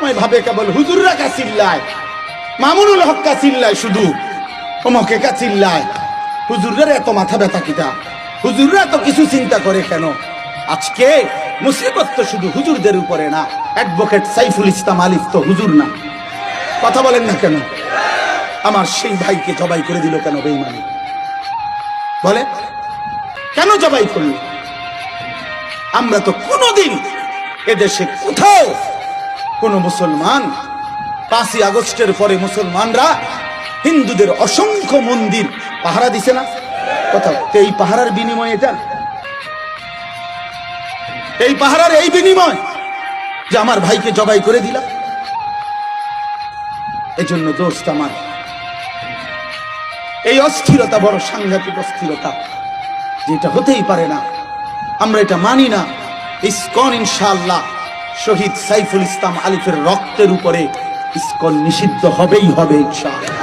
সময় ভাবে কেবল হুজুররা কা চিল্লায়, মামুনুল হক কা চিল্লায়, শুধু অমকে কা চিল্লায়, হুজুররা এত মাথা ব্যথা কিটা, হুজুররা তো কিছু চিন্তা করে কেন? আজকে মুসিবত তো শুধু হুজুরদের উপরে না, অ্যাডভোকেট সাইফুল ইসলাম আলিফ তো হুজুর না? কথা বলেন না কেন? আমার সেই ভাইকে জবাই করে দিল কেন বেঈমানি? বলে কেন জবাই করল? আমরা তো কোনোদিন এদেশে কোথাও কোন মুসলমান 5ই আগস্টের পরে মুসলমানরা হিন্দুদের অসংখ্য মন্দির পাহারা দিছে না কোথাও? এই পাহারার বিনিময় এটা, এই পাহারার এই বিনিময় যে আমার ভাইকে জবাই করে দিলাম। এজন্য দোস্ত আমার, এই অস্থিরতা বড় সাংঘাতিক অস্থিরতা, যেটা হতেই পারে না, আমরা এটা মানি না। ইসকন ইনশাআল্লাহ শহীদ সাইফুল ইসলাম আলিফের রক্তের উপরে ইসকন নিষিদ্ধ হবেই হবে ইনশাআল্লাহ।